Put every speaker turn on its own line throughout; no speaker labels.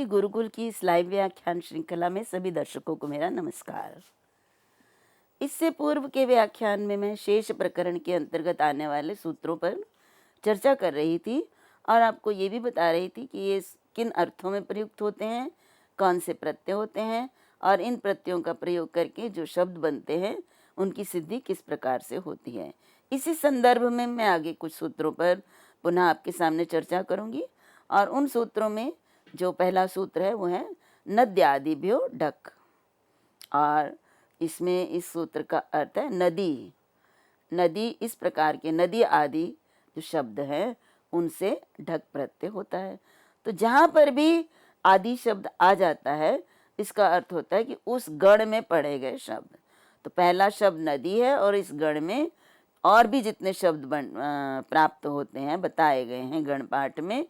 गुरुकुल की इस लाइव व्याख्यान श्रृंखला में सभी दर्शकों को मेरा नमस्कार। इससे पूर्व के व्याख्यान में मैं शेष प्रकरण के अंतर्गत आने वाले सूत्रों पर चर्चा कर रही थी और आपको ये भी बता रही थी कि ये किन अर्थों में प्रयुक्त होते हैं, कौन से प्रत्यय होते हैं और इन प्रत्ययों का प्रयोग करके जो शब्द बनते हैं उनकी सिद्धि किस प्रकार से होती है। इसी संदर्भ में मैं आगे कुछ सूत्रों पर पुनः आपके सामने चर्चा करूंगी और उन सूत्रों में जो पहला सूत्र है वो है नद्यादिभ्यो ढक, और इसमें इस सूत्र का अर्थ है नदी। नदी इस प्रकार के नदी आदि जो शब्द हैं उनसे ढक प्रत्यय होता है। तो जहाँ पर भी आदि शब्द आ जाता है इसका अर्थ होता है कि उस गण में पढ़े गए शब्द। तो पहला शब्द नदी है और इस गण में और भी जितने शब्द प्राप्त होते हैं बताए गए हैं गण पाठ में,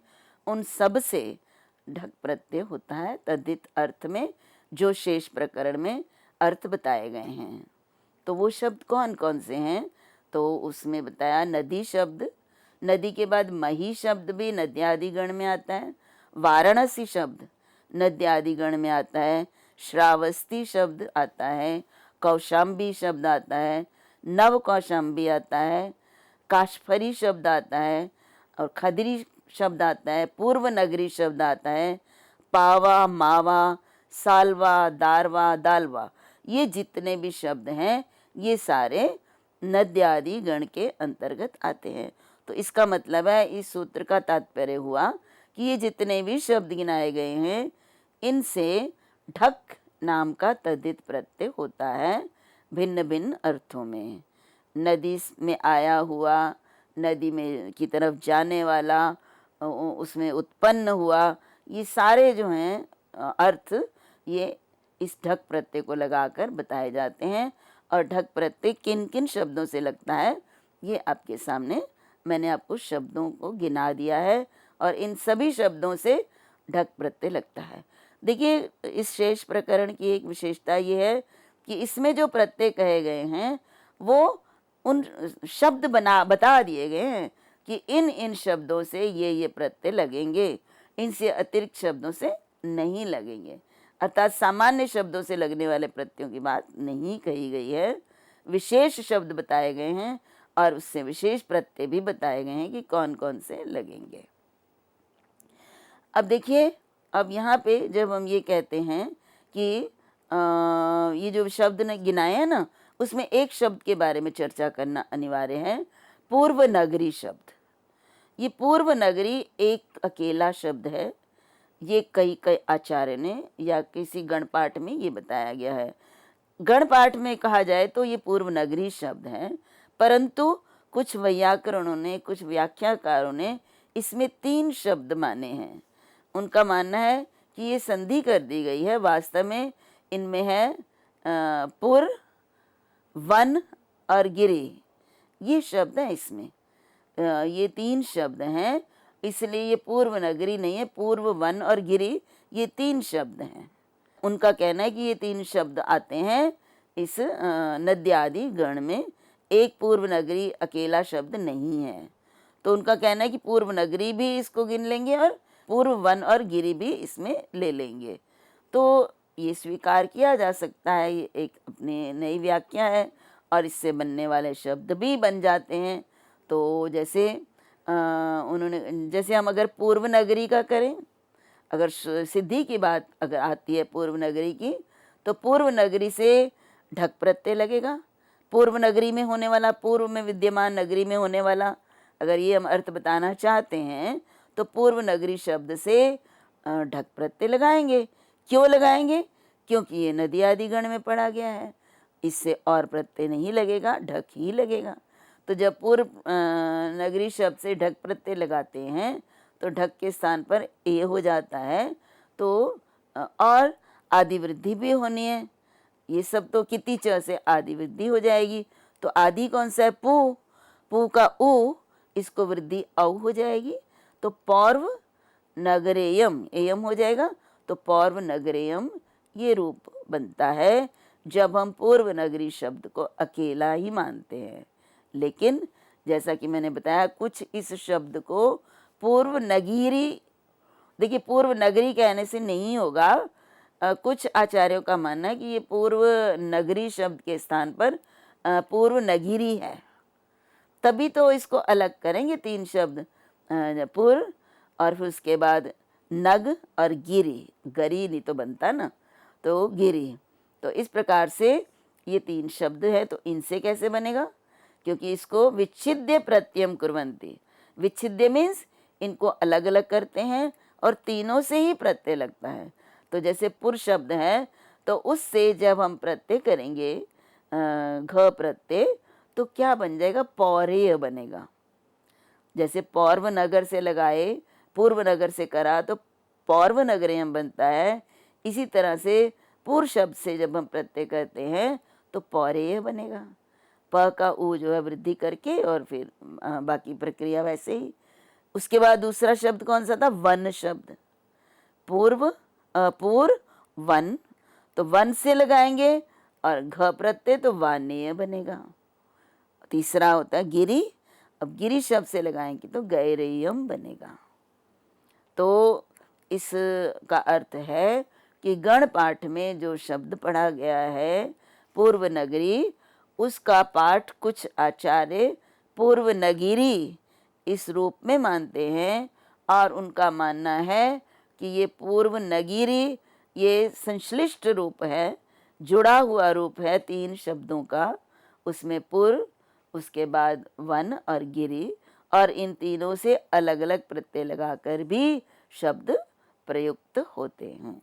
उन सब से ढक प्रत्यय होता है तद्धित अर्थ में जो शेष प्रकरण में अर्थ बताए गए हैं। तो वो शब्द कौन कौन से हैं? तो उसमें बताया नदी शब्द, नदी के बाद मही शब्द भी नद्यादि गण में आता है, वाराणसी शब्द नद्यादि गण में आता है, श्रावस्ती शब्द आता है, कौशाम्बी शब्द आता है, नव कौशाम्बी आता है, काशफरी शब्द आता है और खदरी शब्द आता है, पूर्व नगरी शब्द आता है, पावा, मावा, सालवा, दारवा, दालवा, ये जितने भी शब्द हैं ये सारे नद्यादि गण के अंतर्गत आते हैं। तो इसका मतलब है इस सूत्र का तात्पर्य हुआ कि ये जितने भी शब्द गिनाए गए हैं इनसे ढक नाम का तद्धित प्रत्यय होता है भिन्न भिन्न अर्थों में। नदी में आया हुआ, नदी में की तरफ जाने वाला, उसमें उत्पन्न हुआ, ये सारे जो हैं अर्थ ये इस ढक प्रत्यय को लगाकर बताए जाते हैं। और ढक प्रत्यय किन किन शब्दों से लगता है ये आपके सामने मैंने आपको शब्दों को गिना दिया है और इन सभी शब्दों से ढक प्रत्यय लगता है। देखिए इस शेष प्रकरण की एक विशेषता ये है कि इसमें जो प्रत्यय कहे गए हैं वो उन शब्द बता दिए गए हैं कि इन इन शब्दों से ये प्रत्यय लगेंगे, इनसे अतिरिक्त शब्दों से नहीं लगेंगे। अर्थात सामान्य शब्दों से लगने वाले प्रत्ययों की बात नहीं कही गई है, विशेष शब्द बताए गए हैं और उससे विशेष प्रत्यय भी बताए गए हैं कि कौन कौन से लगेंगे। अब देखिए, अब यहाँ पे जब हम ये कहते हैं कि ये जो शब्द ने गिनाए हैं ना उसमें एक शब्द के बारे में चर्चा करना अनिवार्य है, पूर्व नगरी शब्द। ये पूर्व नगरी एक अकेला शब्द है, ये कई आचार्य ने या किसी गणपाठ में ये बताया गया है। गणपाठ में कहा जाए तो ये पूर्व नगरी शब्द है, परंतु कुछ वैयाकरणों ने, कुछ व्याख्याकारों ने इसमें 3 शब्द माने हैं। उनका मानना है कि ये संधि कर दी गई है, वास्तव में इनमें है पुर, वन और गिरि, ये शब्द है इसमें। ये 3 शब्द हैं, इसलिए ये पूर्व नगरी नहीं है, पूर्व, वन और गिरि ये 3 शब्द हैं। उनका कहना है कि ये 3 शब्द आते हैं इस नद्यादि गण में, एक पूर्व नगरी अकेला शब्द नहीं है। तो उनका कहना है कि पूर्व नगरी भी इसको गिन लेंगे और पूर्व, वन और गिरि भी इसमें ले लेंगे। तो ये स्वीकार किया जा सकता है, ये एक अपनी नई व्याख्या है और इससे बनने वाले शब्द भी बन जाते हैं। तो जैसे जैसे हम अगर पूर्व नगरी का करें, अगर सिद्धि की बात अगर आती है पूर्व नगरी की, तो पूर्व नगरी से ढक प्रत्यय लगेगा। पूर्व नगरी में होने वाला, पूर्व में विद्यमान नगरी में होने वाला, अगर ये हम अर्थ बताना चाहते हैं तो पूर्व नगरी शब्द से ढक प्रत्यय लगाएंगे। क्यों लगाएंगे? क्योंकि ये नदी आदि गण में पढ़ा गया है, इससे और प्रत्यय नहीं लगेगा, ढक ही लगेगा। तो जब पूर्व नगरी शब्द से ढक प्रत्यय लगाते हैं तो ढक के स्थान पर ए हो जाता है। तो और आदि वृद्धि भी होनी है, ये सब तो किति च से आदि वृद्धि हो जाएगी। तो आदि कौन सा है? पू, पू का उ, इसको वृद्धि औ हो जाएगी। तो पौर्व नगरेयम, एयम हो जाएगा, तो पौर्व नगरेयम ये रूप बनता है जब हम पूर्व नगरी शब्द को अकेला ही मानते हैं। लेकिन जैसा कि मैंने बताया कुछ इस शब्द को पूर्व नगीरी देखिए पूर्व नगरी कहने से नहीं होगा। कुछ आचार्यों का मानना है कि ये पूर्व नगरी शब्द के स्थान पर पूर्व नगीरी है, तभी तो इसको अलग करेंगे 3 शब्द, पूर्व और फिर उसके बाद नग और गिरी, गरी नहीं तो बनता ना, तो गिरी। तो इस प्रकार से ये 3 शब्द है, तो इनसे कैसे बनेगा? क्योंकि इसको विच्छिद्य प्रत्ययम कुर्वन्ति, विच्छिद्य मीन्स इनको अलग अलग करते हैं और तीनों से ही प्रत्यय लगता है। तो जैसे पुर शब्द है, तो उससे जब हम प्रत्यय करेंगे घ प्रत्यय, तो क्या बन जाएगा? पौरेय बनेगा। जैसे पौर्व नगर से लगाए, पूर्व नगर से करा तो पौर्व नगरयम बनता है। इसी तरह से पूर्व शब्द से जब हम प्रत्यय करते हैं तो पौरेय बनेगा। प का ऊ जो है वृद्धि करके और फिर बाकी प्रक्रिया वैसे ही। उसके बाद दूसरा शब्द कौन सा था? वन शब्द। पूर्व अपूर्व वन, तो वन से लगाएंगे और घ प्रत्यय तो वानेय बनेगा। तीसरा होता है गिरी, अब गिरी शब्द से लगाएंगे तो गैरेयम बनेगा। तो इसका अर्थ है कि गण पाठ में जो शब्द पढ़ा गया है पूर्व नगरी, उसका पाठ कुछ आचार्य पूर्व नगीरी इस रूप में मानते हैं, और उनका मानना है कि ये पूर्व नगीरी ये संश्लिष्ट रूप है, जुड़ा हुआ रूप है 3 शब्दों का। उसमें पूर्व, उसके बाद वन और गिरी, और इन तीनों से अलग अलग प्रत्यय लगाकर भी शब्द प्रयुक्त होते हैं।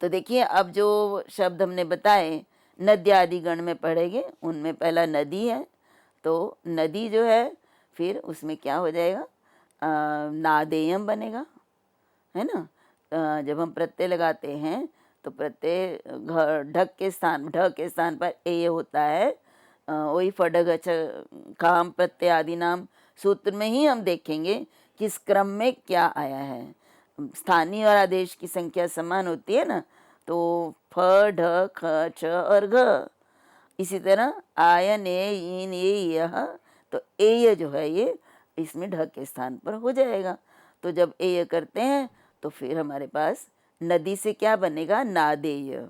तो देखिए अब जो शब्द हमने बताए नद्यादि गण में पढ़ेंगे, उनमें पहला नदी है, तो नदी जो है फिर उसमें क्या हो जाएगा? नादेयम बनेगा, है ना। जब हम प्रत्यय लगाते हैं तो प्रत्यय ढक के स्थान, ढ के स्थान पर ए होता है। वही फडग काम प्रत्यय आदि नाम सूत्र में ही हम देखेंगे किस क्रम में क्या आया है। स्थानीय और आदेश की संख्या समान होती है ना, तो फ ढ ख छ और घ। इसी तरह आयन ए इन ये यह, तो एय जो है ये इसमें ढ के स्थान पर हो जाएगा। तो जब एय करते हैं तो फिर हमारे पास नदी से क्या बनेगा? नादेय।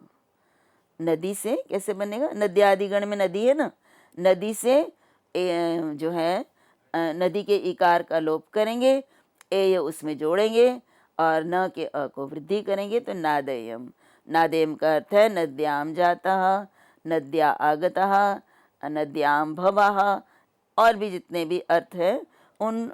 नदी से कैसे बनेगा? नद्यादि गण में नदी है ना, नदी से जो है नदी के इकार का लोप करेंगे, ए उसमें जोड़ेंगे और न के अ को वृद्धि करेंगे तो नादयम। नादेयम का अर्थ है नद्याम जातः, नद्या आगतः, नद्याम भवः, और भी जितने भी अर्थ है उन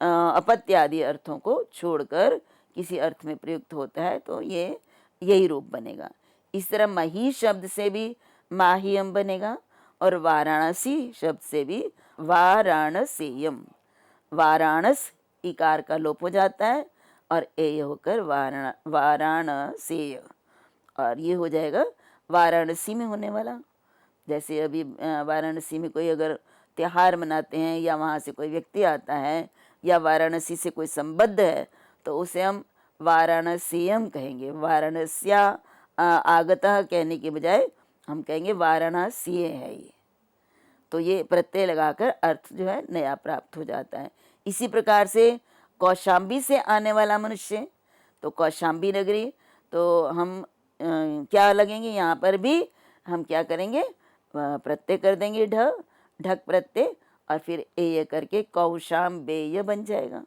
अपत्यादि अर्थों को छोड़कर किसी अर्थ में प्रयुक्त होता है तो ये यही रूप बनेगा। इस तरह मही शब्द से भी माहियम बनेगा और वाराणसी शब्द से भी वाराणसेयम। वाराणस इकार का लोप हो जाता है और ए होकर वाराणसेय, और ये हो जाएगा वाराणसी में होने वाला। जैसे अभी वाराणसी में कोई अगर त्योहार मनाते हैं या वहाँ से कोई व्यक्ति आता है या वाराणसी से कोई संबद्ध है तो उसे हम वाराणसीयम कहेंगे। वाराणस्या आगतः कहने के बजाय हम कहेंगे वाराणसीय है ये। तो ये प्रत्यय लगाकर अर्थ जो है नया प्राप्त हो जाता है। इसी प्रकार से कौशाम्बी से आने वाला मनुष्य, तो कौशाम्बी नगरी, तो हम क्या लगेंगे? यहाँ पर भी हम क्या करेंगे? प्रत्यय कर देंगे ढक प्रत्यय, और फिर एय करके कौशाम्बेय बन जाएगा।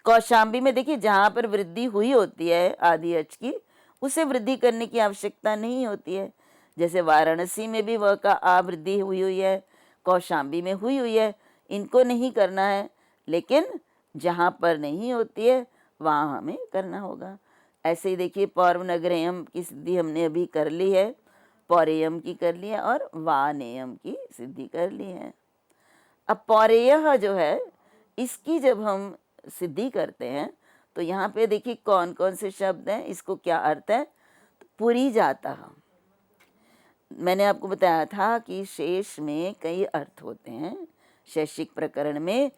कौशाम्बी में देखिए जहाँ पर वृद्धि हुई होती है आदि अच की, उसे वृद्धि करने की आवश्यकता नहीं होती है। जैसे वाराणसी में भी वह का आ वृद्धि हुई है, कौशाम्बी में हुई है, इनको नहीं करना है, लेकिन जहाँ पर नहीं होती है वहाँ हमें करना होगा। ऐसे ही देखिए पौर्व नगरेयम की सिद्धि हमने अभी कर ली है, पौरेयम की कर ली है और वानेयम की सिद्धि कर ली है। अब पौरेय जो है इसकी जब हम सिद्धि करते हैं तो यहाँ पे देखिए कौन कौन से शब्द हैं, इसको क्या अर्थ है? तो पुरी जाता है। मैंने आपको बताया था कि शेष में कई अर्थ होते हैं, शैक्षिक प्रकरण में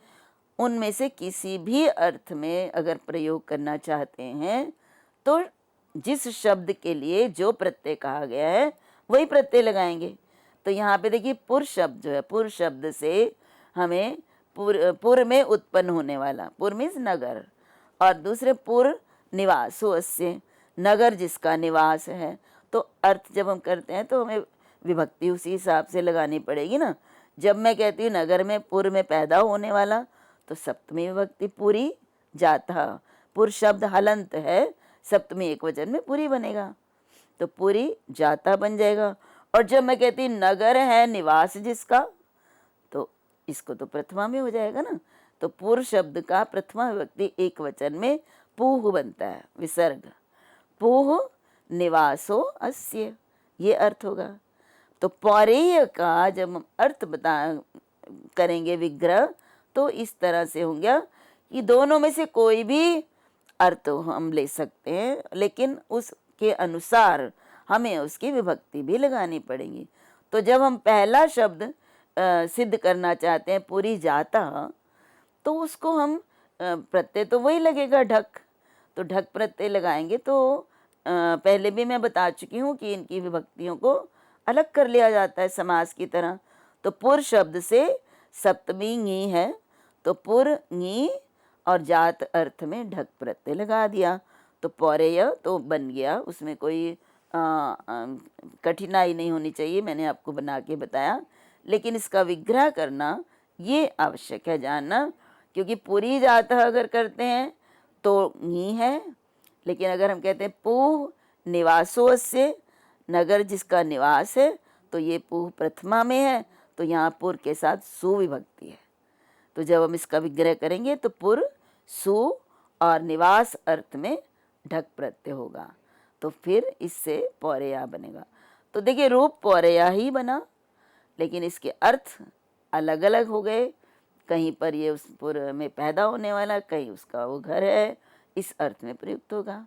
उनमें से किसी भी अर्थ में अगर प्रयोग करना चाहते हैं तो जिस शब्द के लिए जो प्रत्यय कहा गया है वही प्रत्यय लगाएंगे। तो यहाँ पे देखिए पुर शब्द जो है, पुर शब्द से हमें पुर में उत्पन्न होने वाला, पुर मीन्स नगर, और दूसरे पुर निवासो अस्य, नगर जिसका निवास है। तो अर्थ जब हम करते हैं तो हमें विभक्ति उसी हिसाब से लगानी पड़ेगी ना। जब मैं कहती हूँ नगर में पुर में पैदा होने वाला, तो सप्तमी विभक्ति पुरी जाता। पुर शब्द हलंत है, सप्तमी एकवचन में पुरी बनेगा, तो पुरी जाता बन जाएगा। और जब मैं कहती नगर है निवास जिसका, तो इसको तो प्रथमा में हो जाएगा ना। तो पुर शब्द का प्रथमा विभक्ति एक वचन में पूह बनता है, विसर्ग। पूह निवासो अस्य, ये अर्थ होगा। तो पौरेय का जब हम अर्थ करेंगे विग्रह, तो इस तरह से हो गया कि दोनों में से कोई भी अर्थ हम ले सकते हैं, लेकिन उसके अनुसार हमें उसकी विभक्ति भी लगानी पड़ेगी। तो जब हम पहला शब्द सिद्ध करना चाहते हैं पूरी जाता, तो उसको हम प्रत्यय तो वही लगेगा ढक, तो ढक प्रत्यय लगाएंगे। तो पहले भी मैं बता चुकी हूँ कि इनकी विभक्तियों को अलग कर लिया जाता है समास की तरह। तो पुर शब्द से सप्तमी ङी है, तो पुर ङी और जात अर्थ में ढक प्रत्यय लगा दिया, तो पौरेय तो बन गया। उसमें कोई कठिनाई नहीं होनी चाहिए, मैंने आपको बना के बताया। लेकिन इसका विग्रह करना ये आवश्यक है जानना, क्योंकि पूरी जात अगर करते हैं तो ङी है, लेकिन अगर हम कहते हैं पूह निवासो अस्य, नगर जिसका निवास है, तो ये पूह प्रथमा में है, तो यहाँ पुर के साथ सुविभक्ति है। तो जब हम इसका विग्रह करेंगे तो पुर सु और निवास अर्थ में ढक प्रत्यय होगा, तो फिर इससे पौरेया बनेगा। तो देखिए रूप पौरेया ही बना, लेकिन इसके अर्थ अलग अलग हो गए। कहीं पर ये उस पुर में पैदा होने वाला, कहीं उसका वो घर है, इस अर्थ में प्रयुक्त होगा।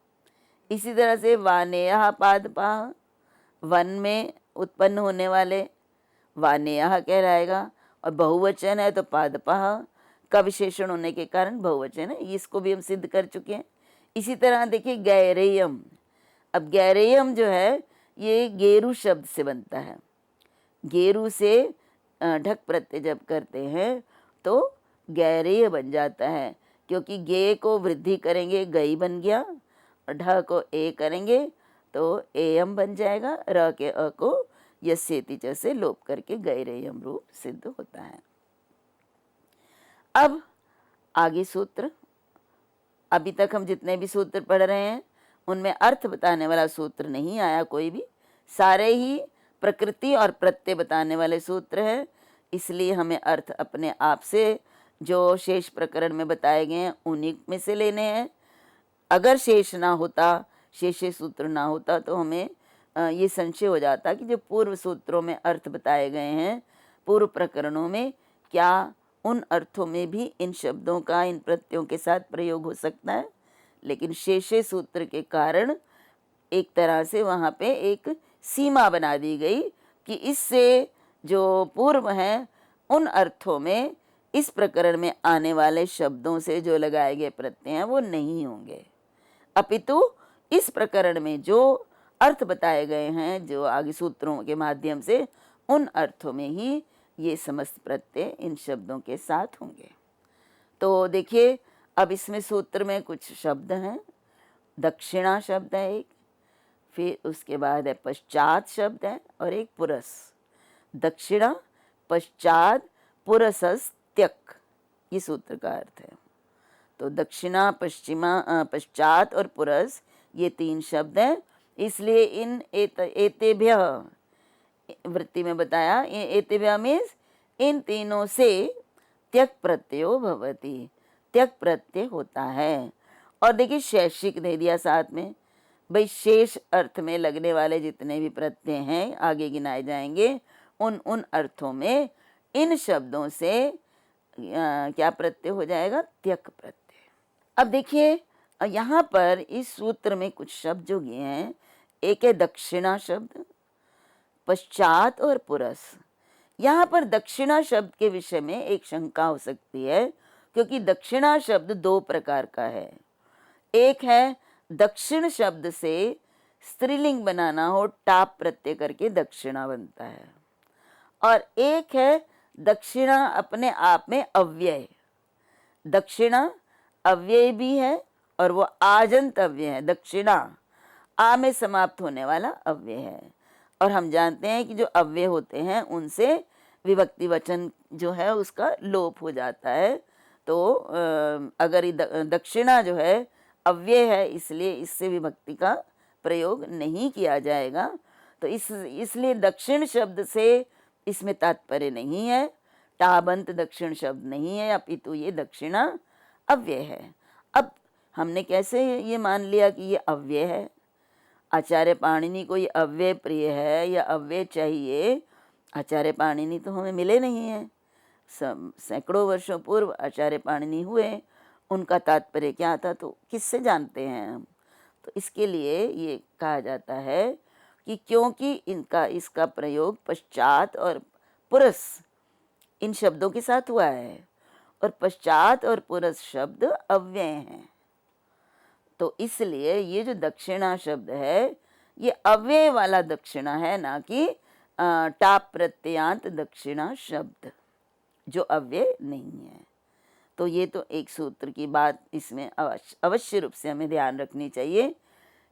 इसी तरह से वानेयः पादपाः, वन में उत्पन्न होने वाले वानेयः कहलाएगा, और बहुवचन है तो पादपाः का विशेषण होने के कारण बहुवचन है, इसको भी हम सिद्ध कर चुके हैं। इसी तरह देखिए गैरेयम, अब गैरेयम जो है ये गेरु शब्द से बनता है। गेरु से ढक प्रत्यय जब करते हैं तो गैरेय बन जाता है, क्योंकि गे को वृद्धि करेंगे गई बन गया, और ढ को ए करेंगे तो एयम बन जाएगा, र के अ को यस्येति च से लोप करके गैरेयम रूप सिद्ध होता है। अब आगे सूत्र, अभी तक हम जितने भी सूत्र पढ़ रहे हैं उनमें अर्थ बताने वाला सूत्र नहीं आया कोई भी, सारे ही प्रकृति और प्रत्यय बताने वाले सूत्र हैं। इसलिए हमें अर्थ अपने आप से जो शेष प्रकरण में बताए गए हैं उन्हीं में से लेने हैं। अगर शेष ना होता, शेषे सूत्र ना होता, तो हमें ये संशय हो जाता कि जो पूर्व सूत्रों में अर्थ बताए गए हैं पूर्व प्रकरणों में, क्या उन अर्थों में भी इन शब्दों का इन प्रत्ययों के साथ प्रयोग हो सकता है। लेकिन शेषे सूत्र के कारण एक तरह से वहाँ पे एक सीमा बना दी गई कि इससे जो पूर्व हैं उन अर्थों में इस प्रकरण में आने वाले शब्दों से जो लगाए गए प्रत्यय हैं वो नहीं होंगे, अपितु इस प्रकरण में जो अर्थ बताए गए हैं जो आगे सूत्रों के माध्यम से, उन अर्थों में ही ये समस्त प्रत्यय इन शब्दों के साथ होंगे। तो देखिए अब इसमें सूत्र में कुछ शब्द हैं। दक्षिणा शब्द है एक, फिर उसके बाद है पश्चात शब्द है, और एक पुरस। दक्षिणा पश्चात पुरसस त्यक, ये सूत्र का अर्थ है। तो दक्षिणा पश्चिमा पश्चात और पुरस ये तीन शब्द हैं, इसलिए इन एतेभ्य वृत्ति में बताया, एतेभ्य मीन्स इन तीनों से त्यक प्रत्ययो भवति, त्यक प्रत्यय होता है। और देखिए शैक्षिक दे दिया साथ में, भाई शेष अर्थ में लगने वाले जितने भी प्रत्यय हैं आगे गिनाए जाएंगे, उन उन अर्थों में इन शब्दों से क्या प्रत्यय हो जाएगा, त्यक प्रत्यय। अब देखिए यहाँ पर इस सूत्र में कुछ शब्द जो गए हैं, एक है दक्षिणा शब्द, पश्चात और पुरस। यहाँ पर दक्षिणा शब्द के विषय में एक शंका हो सकती है, क्योंकि दक्षिणा शब्द दो प्रकार का है। एक है दक्षिण शब्द से स्त्रीलिंग बनाना हो, टाप प्रत्यय करके दक्षिणा बनता है, और एक है दक्षिणा अपने आप में अव्यय। दक्षिणा अव्यय भी है और वो आजंत अव्यय है। दक्षिणा आ में समाप्त होने वाला अव्यय है। और हम जानते हैं कि जो अव्यय होते हैं उनसे विभक्ति वचन जो है उसका लोप हो जाता है। तो अगर दक्षिणा जो है अव्यय है, इसलिए इससे विभक्ति का प्रयोग नहीं किया जाएगा। तो इसलिए दक्षिण शब्द से इसमें तात्पर्य नहीं है, टाबंत दक्षिण शब्द नहीं है, अपितु ये दक्षिणा अव्यय है। अब हमने कैसे ये मान लिया कि ये अव्यय है? आचार्य पाणिनि को ये अव्यय प्रिय है या अव्यय चाहिए, आचार्य पाणिनि तो हमें मिले नहीं हैं। सैकड़ों वर्षों पूर्व आचार्य पाणिनि हुए, उनका तात्पर्य क्या था तो किससे जानते हैं हम? तो इसके लिए ये कहा जाता है कि क्योंकि इसका प्रयोग पश्चात और पुरस इन शब्दों के साथ हुआ है, और पश्चात और पुरस शब्द अव्यय हैं, तो इसलिए ये जो दक्षिणा शब्द है ये अव्यय वाला दक्षिणा है, ना कि टाप प्रत्ययांत दक्षिणा शब्द जो अव्यय नहीं है। तो ये तो एक सूत्र की बात इसमें अवश्य रूप से हमें ध्यान रखनी चाहिए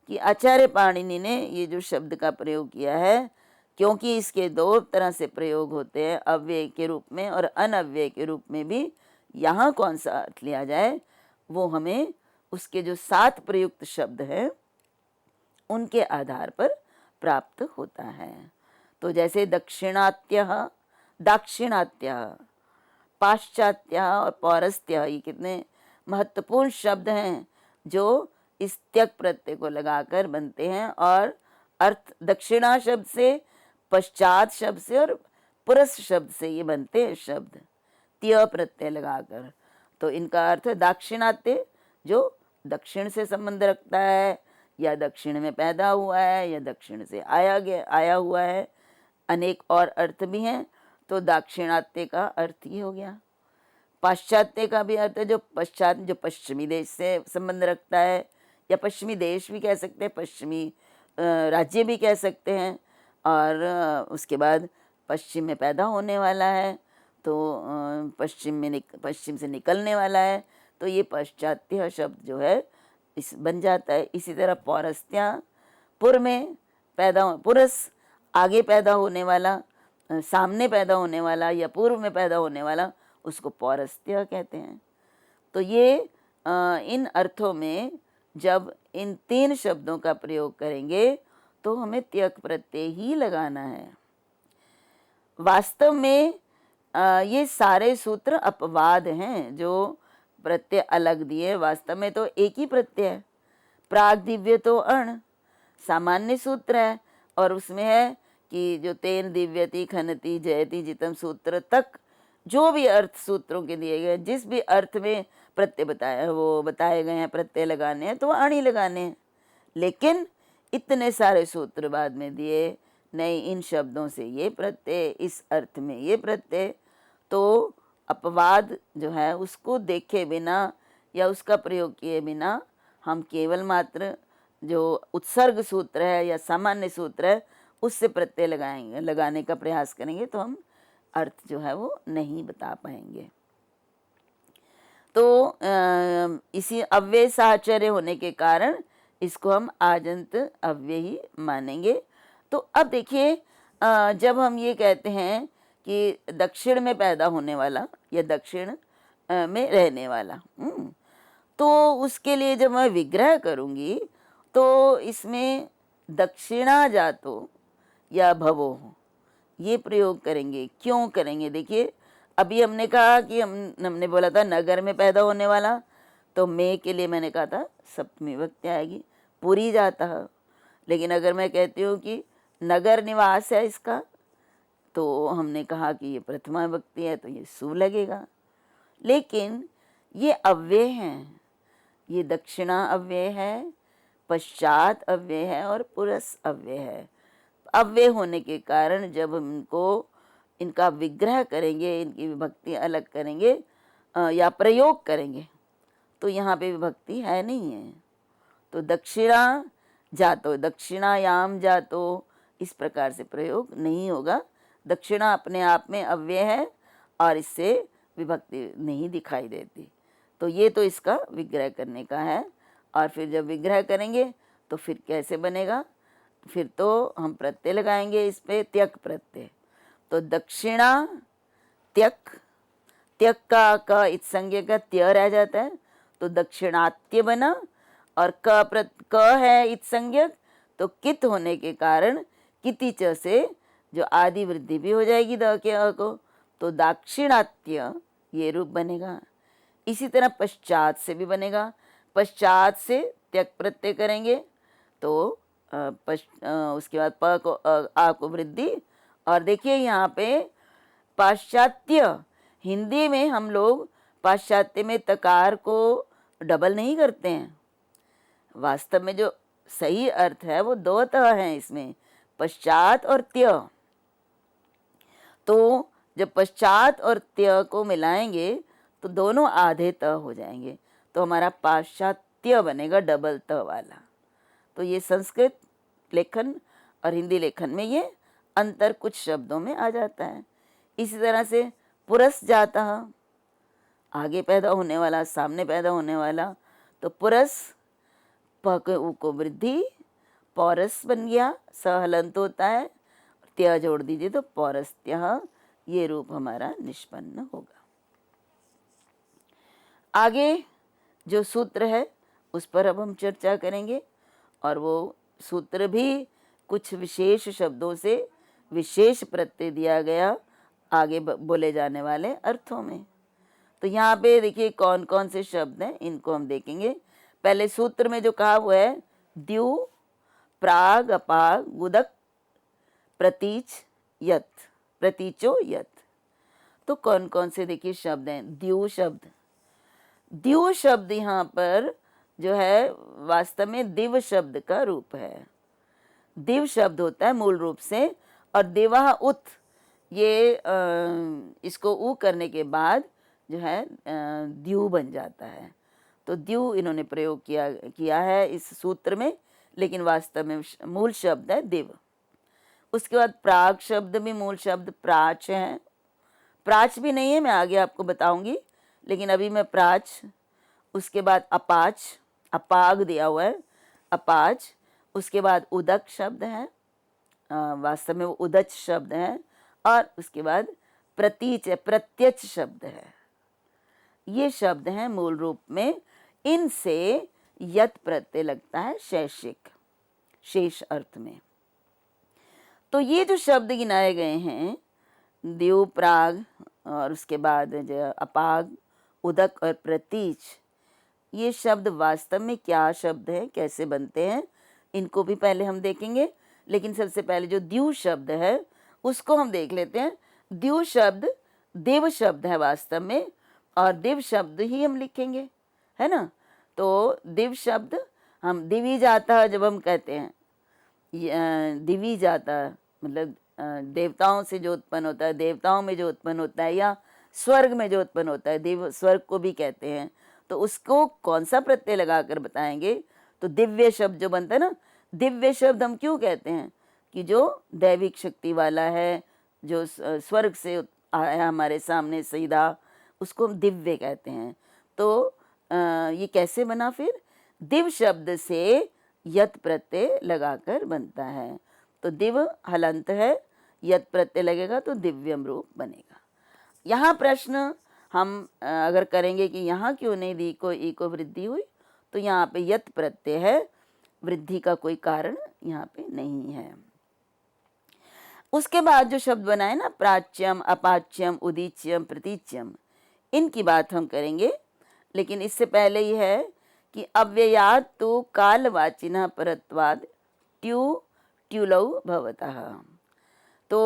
कि आचार्य पाणिनि ने ये जो शब्द का प्रयोग किया है, क्योंकि इसके दो तरह से प्रयोग होते हैं, अव्यय के रूप में और अनव्यय के रूप में भी। यहाँ कौन सा अर्थ लिया जाए वो हमें उसके जो 7 प्रयुक्त शब्द हैं उनके आधार पर प्राप्त होता है। तो जैसे दक्षिणात्य, दाक्षिणात्य, पाश्चात्य और पौरस्त्य, ये कितने महत्वपूर्ण शब्द हैं जो इस त्यक प्रत्यय को लगाकर बनते हैं, और अर्थ दक्षिणा शब्द से, पश्चात शब्द से और पुरस शब्द से ये बनते हैं शब्द त्य प्रत्यय लगाकर। तो इनका अर्थ है दाक्षिणात्य, जो दक्षिण से संबंध रखता है, या दक्षिण में पैदा हुआ है, या दक्षिण से आया हुआ है। अनेक और अर्थ भी हैं, तो दाक्षिणात्य का अर्थ ये हो गया। पाश्चात्य का भी अर्थ है जो पश्चात, जो पश्चिमी देश से संबंध रखता है, या पश्चिमी देश भी कह सकते हैं, पश्चिमी राज्य भी कह सकते हैं, और उसके बाद पश्चिम में पैदा होने वाला है, तो पश्चिम से निकलने वाला है, तो ये पाश्चात्य शब्द जो है इस बन जाता है। इसी तरह पौरस्त्या, पुर में पुरस आगे पैदा होने वाला, सामने पैदा होने वाला या पूर्व में पैदा होने वाला, उसको पौरस्त्य कहते हैं। तो ये इन अर्थों में जब इन 3 शब्दों का प्रयोग करेंगे तो हमें त्यक प्रत्यय ही लगाना है। वास्तव में ये सारे सूत्र अपवाद हैं जो प्रत्यय अलग दिए, वास्तव में तो एक ही प्रत्यय है। प्राग दिव्य तो अण सामान्य सूत्र है, और उसमें है कि जो तेन दिव्यति खनति जयति जितम सूत्र तक जो भी अर्थ सूत्रों के दिए गए, जिस भी अर्थ में प्रत्यय बताए गए हैं प्रत्यय लगाने हैं, तो वो अण ही लगाने हैं। लेकिन इतने सारे सूत्र बाद में दिए, नहीं इन शब्दों से ये प्रत्यय, इस अर्थ में ये प्रत्यय, तो अपवाद जो है उसको देखे बिना या उसका प्रयोग किए बिना हम केवल मात्र जो उत्सर्ग सूत्र है या सामान्य सूत्र है उससे प्रत्यय लगाने का प्रयास करेंगे, तो हम अर्थ जो है वो नहीं बता पाएंगे। तो इसी अव्यय साहचर्य होने के कारण इसको हम आजंत अव्यय ही मानेंगे। तो अब देखिए, जब हम ये कहते हैं कि दक्षिण में पैदा होने वाला या दक्षिण में रहने वाला, तो उसके लिए जब मैं विग्रह करूँगी तो इसमें दक्षिणा जातो या भवो ये प्रयोग करेंगे। क्यों करेंगे? देखिए, अभी हमने कहा कि हमने बोला था नगर में पैदा होने वाला, तो मैं के लिए मैंने कहा था सप्तमी विभक्ति आएगी, पुरी जाता है। लेकिन अगर मैं कहती हूँ कि नगर निवास है इसका, तो हमने कहा कि ये प्रथमा विभक्ति है, तो ये सु लगेगा। लेकिन ये अव्यय हैं, ये दक्षिणा अव्यय है, पश्चात अव्यय है और पुरस अव्यय है। अव्यय होने के कारण जब हम इनका विग्रह करेंगे, इनकी विभक्ति अलग करेंगे या प्रयोग करेंगे, तो यहाँ पे विभक्ति है नहीं है। तो दक्षिणा जातो, दक्षिणायाम जातो, इस प्रकार से प्रयोग नहीं होगा। दक्षिणा अपने आप में अव्यय है और इससे विभक्ति नहीं दिखाई देती। तो ये तो इसका विग्रह करने का है। और फिर जब विग्रह करेंगे तो फिर कैसे बनेगा, फिर तो हम प्रत्यय लगाएंगे इस पे, त्यक प्रत्यय। तो दक्षिणा त्यक, त्यक का क इत्संज्ञ का त्य रह जाता है, तो दक्षिणात्य बना। और क है इत्संज्ञक, तो कित होने के कारण किति च से जो आदि वृद्धि भी हो जाएगी द के अ को, तो दाक्षिणात्य ये रूप बनेगा। इसी तरह पश्चात से भी बनेगा, पश्चात से त्यक प्रत्यय करेंगे तो उसके बाद प को आ को वृद्धि। और देखिए यहाँ पे पाश्चात्य, हिंदी में हम लोग पाश्चात्य में तकार को डबल नहीं करते हैं, वास्तव में जो सही अर्थ है वो दो त हैं इसमें, पश्चात और त्य। तो जब पश्चात और त्य को मिलाएंगे तो दोनों आधे त हो जाएंगे, तो हमारा पाश्चात्य बनेगा डबल त वाला। तो ये संस्कृत लेखन और हिंदी लेखन में ये अंतर कुछ शब्दों में आ जाता है। इसी तरह से पुरस जाता, आगे पैदा होने वाला, सामने पैदा होने वाला, तो पुरस प के उ को वृद्धि, पौरस बन गया, स हलंत होता है, त्य जोड़ दीजिए तो पौरस्त्य, ये रूप हमारा निष्पन्न होगा। आगे जो सूत्र है उस पर अब हम चर्चा करेंगे, और वो सूत्र भी कुछ विशेष शब्दों से विशेष प्रत्यय दिया गया आगे बोले जाने वाले अर्थों में। तो यहाँ पे देखिए कौन कौन से शब्द हैं, इनको हम देखेंगे। पहले सूत्र में जो कहा हुआ है द्यू, प्राग, अपाग, गुदक, प्रतीच, यत, प्रतीचो, यत। तो कौन कौन से देखिए शब्द हैं। द्यू शब्द, द्यू शब्द यहाँ पर जो है वास्तव में दिव शब्द का रूप है। दिव शब्द होता है मूल रूप से, और देवा उत, ये इसको ऊ करने के बाद जो है द्यू बन जाता है। तो द्यू इन्होंने प्रयोग किया है इस सूत्र में, लेकिन वास्तव में मूल शब्द है दिव। उसके बाद प्राग शब्द भी मूल शब्द प्राच है, प्राच भी नहीं है, मैं आगे आपको बताऊंगी, लेकिन अभी मैं प्राच। उसके बाद अपाच, अपाग दिया हुआ है, अपाच। उसके बाद उदक शब्द है, वास्तव में वो उदच शब्द है। और उसके बाद प्रतीच है, प्रत्यक्ष शब्द है। ये शब्द हैं मूल रूप में, इनसे यत प्रत्यय लगता है शैषिक, शेष अर्थ में। तो ये जो शब्द गिनाए गए हैं, द्यू, प्राग, और उसके बाद जो अपाग, उदक और प्रतीच, ये शब्द वास्तव में क्या शब्द है, कैसे बनते हैं, इनको भी पहले हम देखेंगे। लेकिन सबसे पहले जो द्यू शब्द है उसको हम देख लेते हैं। द्यू शब्द देव शब्द है वास्तव में, और दिव शब्द ही हम लिखेंगे, है ना। तो दिव शब्द हम दिवी जाता जब हम कहते हैं, दिवी जाता मतलब देवताओं से जो उत्पन्न होता है, देवताओं में जो उत्पन्न होता है, या स्वर्ग में जो उत्पन्न होता है, देव स्वर्ग को भी कहते हैं। तो उसको कौन सा प्रत्यय लगाकर बताएंगे, तो दिव्य शब्द जो बनता है ना, दिव्य शब्द हम क्यों कहते हैं कि जो दैविक शक्ति वाला है, जो स्वर्ग से आया हमारे सामने सीधा, उसको हम दिव्य कहते हैं। तो ये कैसे बना, फिर दिव शब्द से यत प्रत्यय लगाकर बनता है। तो दिव हलंत है, यत प्रत्यय लगेगा तो दिव्यम रूप बनेगा। यहाँ प्रश्न हम अगर करेंगे कि यहाँ क्यों नहीं दी को ई को वृद्धि हुई, तो यहाँ पे यत प्रत्यय है, वृद्धि का कोई कारण यहाँ पे नहीं है। उसके बाद जो शब्द बनाए ना, प्राच्यम, अपाच्यम, उदीच्यम, प्रतीच्यम, इनकी बात हम करेंगे। लेकिन इससे पहले ही है कि अव्ययात् तो कालवाचिनः परत्वाद ट्यू ट्युलौ भवतः। तो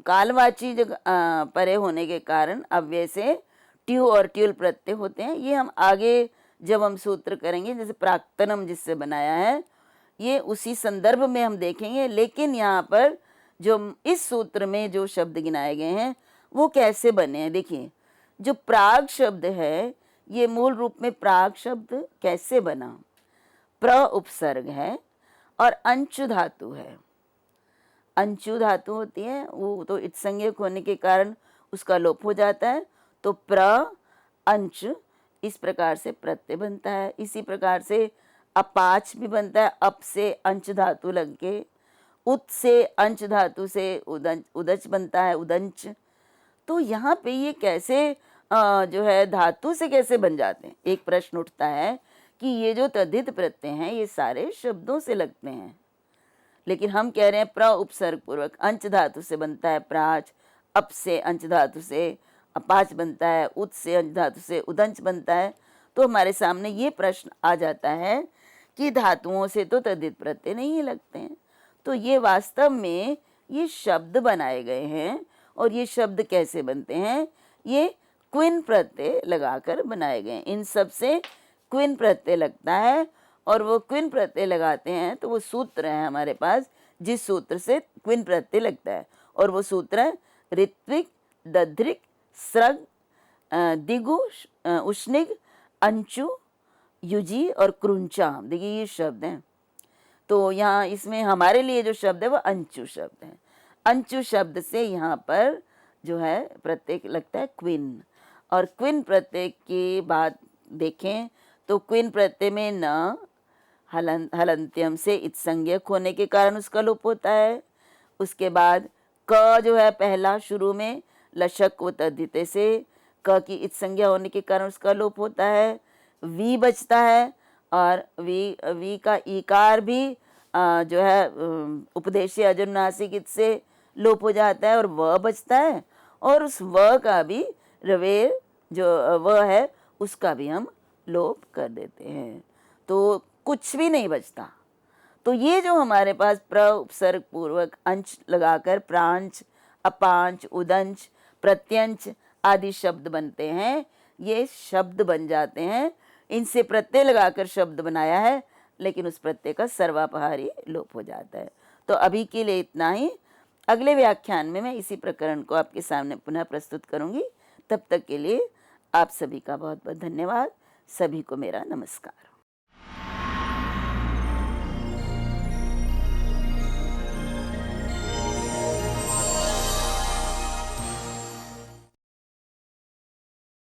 कालवाची जो परे होने के कारण अव्यय से ट्यू और ट्युल प्रत्यय होते हैं। ये हम आगे जब हम सूत्र करेंगे, जैसे प्राक्तनम जिससे बनाया है, ये उसी संदर्भ में हम देखेंगे। लेकिन यहाँ पर जो इस सूत्र में जो शब्द गिनाए गए हैं वो कैसे बने हैं, देखिए। जो प्राग शब्द है, ये मूल रूप में प्राग शब्द कैसे बना, प्र उपसर्ग है और अंचु धातु है। अंचु धातु होती है, वो तो इत्संज्ञक होने के कारण उसका लोप हो जाता है, तो प्र अंच, इस प्रकार से प्रत्यय बनता है। इसी प्रकार से अपाच भी बनता है अप से अंश धातु लग के, उत से अंश धातु से उदच बनता है उदंच। तो यहाँ पे ये कैसे जो है धातु से कैसे बन जाते हैं? एक प्रश्न उठता है कि ये जो तद्धित प्रत्यय हैं ये सारे शब्दों से लगते हैं, लेकिन हम कह रहे हैं प्र उपसर्ग पूर्वक अंश धातु से बनता है प्राच, अप से अंश धातु से अपाच बनता है, उत से अंश धातु से उदंच बनता है। तो हमारे सामने ये प्रश्न आ जाता है कि धातुओं से तो तद्धित प्रत्यय नहीं लगते हैं, तो ये वास्तव में ये शब्द बनाए गए हैं। और ये शब्द कैसे बनते हैं? ये क्विन प्रत्यय लगाकर बनाए गए हैं। इन सब से क्विन प्रत्यय लगता है, और वो क्विन प्रत्यय लगाते हैं तो वो सूत्र है हमारे पास जिस सूत्र से क्विन प्रत्यय लगता है, और वो सूत्र है ऋत्विक, दध्रिक, स्रग, दिगु, उष्णिग, अंचु, युजी और क्रुंचाम। देखिए ये शब्द हैं। तो यहाँ इसमें हमारे लिए जो शब्द है वो अंचु शब्द है। अंचु शब्द से यहाँ पर जो है प्रत्यय लगता है क्विन। और क्विन प्रत्यय की बात देखें तो क्विन प्रत्यय में न हलंत्यम से इत्संज्ञक होने के कारण उसका लोप होता है। उसके बाद क जो है पहला शुरू में लशक व तद्धिते से क की इत्संज्ञा होने के कारण उसका लोप होता है। वी बचता है, और वी का ईकार भी जो है उपदेशीय अजनुनासिक इत से लोप हो जाता है, और व बचता है, और उस व का भी रवेर जो व है उसका भी हम लोप कर देते हैं, तो कुछ भी नहीं बचता। तो ये जो हमारे पास प्र उपसर्ग पूर्वक अंश लगाकर प्रांच, अपांच, उदंश, प्रत्यंश आदि शब्द बनते हैं, ये शब्द बन जाते हैं। इनसे प्रत्यय लगाकर शब्द बनाया है, लेकिन उस प्रत्यय का सर्वापहारी लोप हो जाता है। तो अभी के लिए इतना ही। अगले व्याख्यान में मैं इसी प्रकरण को आपके सामने पुनः प्रस्तुत करूंगी। तब तक के लिए आप सभी का बहुत बहुत धन्यवाद। सभी को मेरा नमस्कार।